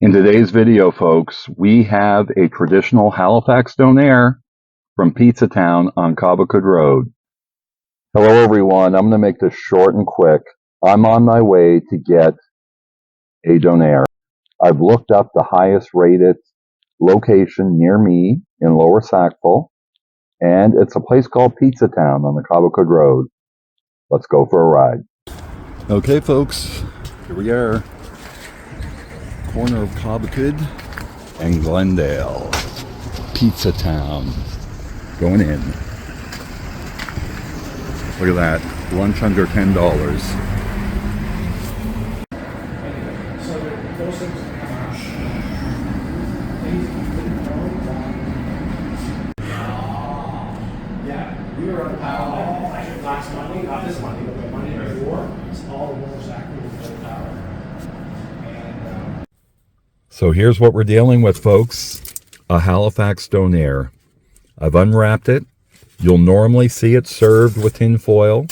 In today's video, folks, we have a traditional Halifax Donair from Pizzatown on Cobequid Rd. Hello, everyone. I'm going to make this short and quick. I'm on my way to get a Donair. I've looked up the highest rated location near me in Lower Sackville, and it's a place called Pizzatown on the Cobequid Rd. Let's go for a ride. Okay, folks, here we are. Corner of Cobequid and Glendale. Pizzatown. Going in. Look at that. Lunch under $10. So those things yeah, we were on the power like last Monday, not this Monday, but the Monday before. It's all the more Sackville for the power. So here's what we're dealing with, folks. A Halifax Donair. I've unwrapped it. You'll normally see it served with tin foil,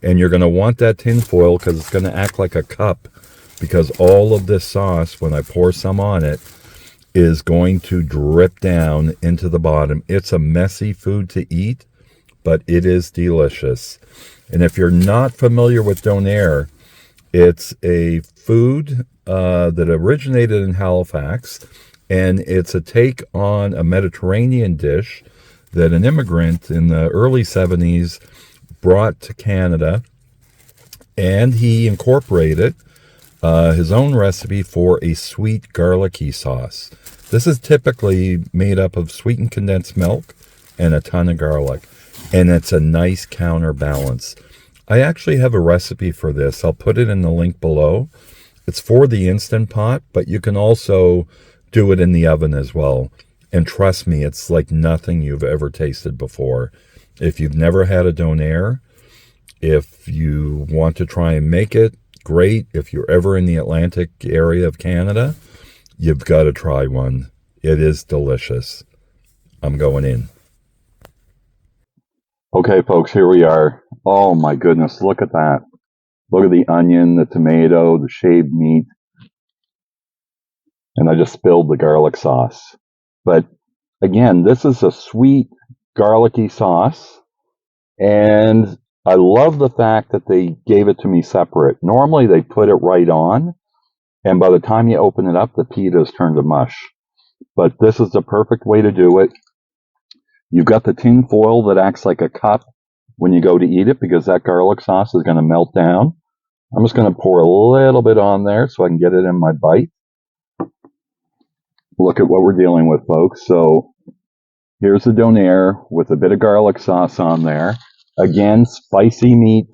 and you're going to want that tin foil because it's going to act like a cup, because all of this sauce, when I pour some on it, is going to drip down into the bottom. It's a messy food to eat, but it is delicious. And if you're not familiar with Donair, it's a food that originated in Halifax, and it's a take on a Mediterranean dish that an immigrant in the early 70s brought to Canada, and he incorporated his own recipe for a sweet garlicky sauce. This is typically made up of sweetened condensed milk and a ton of garlic, and it's a nice counterbalance. I actually have a recipe for this. I'll put it in the link below. It's for the Instant Pot, but you can also do it in the oven as well. And trust me, it's like nothing you've ever tasted before. If you've never had a Donair, if you want to try and make it, great. If you're ever in the Atlantic area of Canada, you've got to try one. It is delicious. I'm going in. Okay, folks, here we are. Oh my goodness, look at that. Look at the onion, the tomato, the shaved meat. And I just spilled the garlic sauce. But again, this is a sweet, garlicky sauce. And I love the fact that they gave it to me separate. Normally, they put it right on. And by the time you open it up, the pita has turned to mush. But this is the perfect way to do it. You've got the tin foil that acts like a cup when you go to eat it, because that garlic sauce is going to melt down. I'm just going to pour a little bit on there so I can get it in my bite. Look at what we're dealing with, folks. So here's the Donair with a bit of garlic sauce on there. Again, spicy meat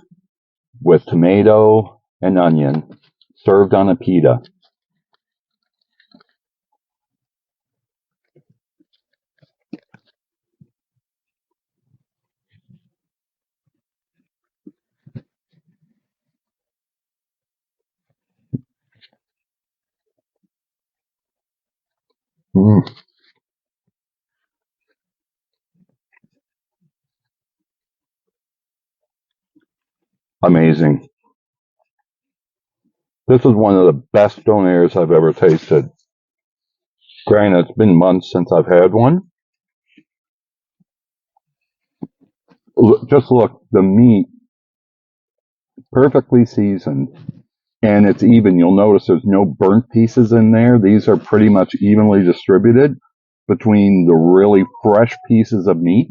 with tomato and onion served on a pita. Amazing. This is one of the best Donairs I've ever tasted. Granted, it's been months since I've had one. Just look, the meat, perfectly seasoned, and it's even. You'll notice there's no burnt pieces in there. These are pretty much evenly distributed between the really fresh pieces of meat.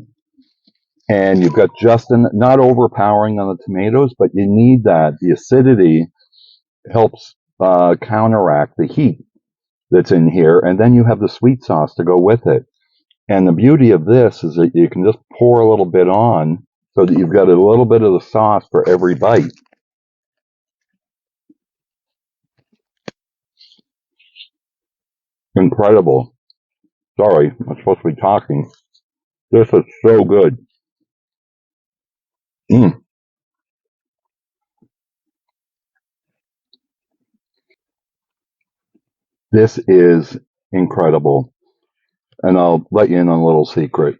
And you've got just not overpowering on the tomatoes, but you need that. The acidity helps counteract the heat that's in here. And then you have the sweet sauce to go with it. And the beauty of this is that you can just pour a little bit on so that you've got a little bit of the sauce for every bite. Incredible. Sorry, I'm supposed to be talking. This is so good. This is incredible. And I'll let you in on a little secret.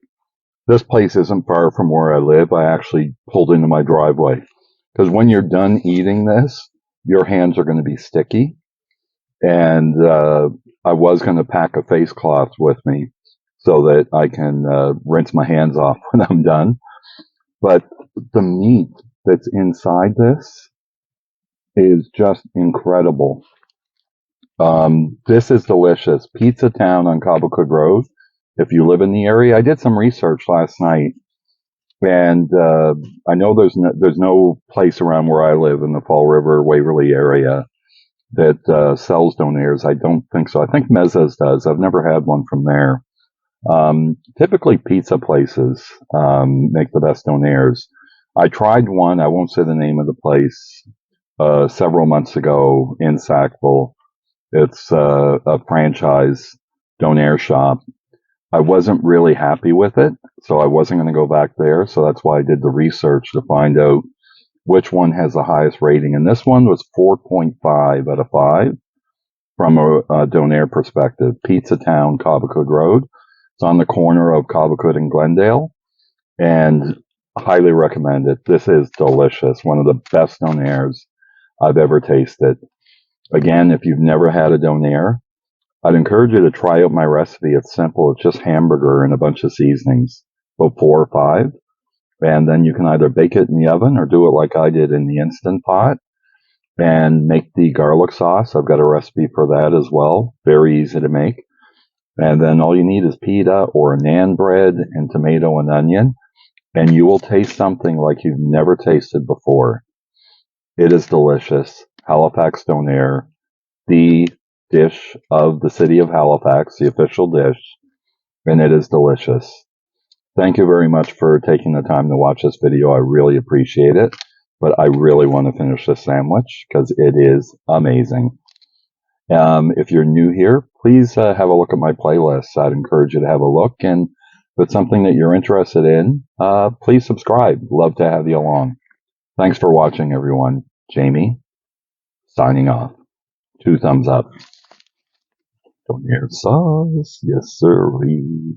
This place isn't far from where I live. I actually pulled into my driveway. Because when you're done eating this, your hands are going to be sticky. And I was going to pack a face cloth with me so that I can rinse my hands off when I'm done. But the meat that's inside this is just incredible. This is delicious. Pizzatown on Cobequid Rd. If you live in the area, I did some research last night, and I know there's no place around where I live in the Fall River, Waverly area that sells Donairs. I don't think so. I think Mezza's does. I've never had one from there. Typically, pizza places make the best Donairs. I tried one. I won't say the name of the place. Several months ago in Sackville. It's a franchise Donair shop. I wasn't really happy with it, so I wasn't going to go back there. So that's why I did the research to find out which one has the highest rating. And this one was 4.5 out of 5 from a Donair perspective. Pizzatown, Cobequid Rd. It's on the corner of Cobequid and Glendale, and highly recommend it. This is delicious. One of the best Donairs I've ever tasted. Again, if you've never had a Donair, I'd encourage you to try out my recipe. It's simple. It's just hamburger and a bunch of seasonings, about 4 or 5. And then you can either bake it in the oven or do it like I did in the Instant Pot and make the garlic sauce. I've got a recipe for that as well. Very easy to make. And then all you need is pita or a naan bread and tomato and onion. And you will taste something like you've never tasted before. It is delicious. Halifax Donair, the dish of the city of Halifax, the official dish, and it is delicious. Thank you very much for taking the time to watch this video. I really appreciate it, but I really want to finish this sandwich because it is amazing. If you're new here, please have a look at my playlist. I'd encourage you to have a look, and if it's something that you're interested in, please subscribe. Love to have you along. Thanks for watching, everyone. Jamie, signing off. 2 thumbs up. Donair sauce, yes sirree.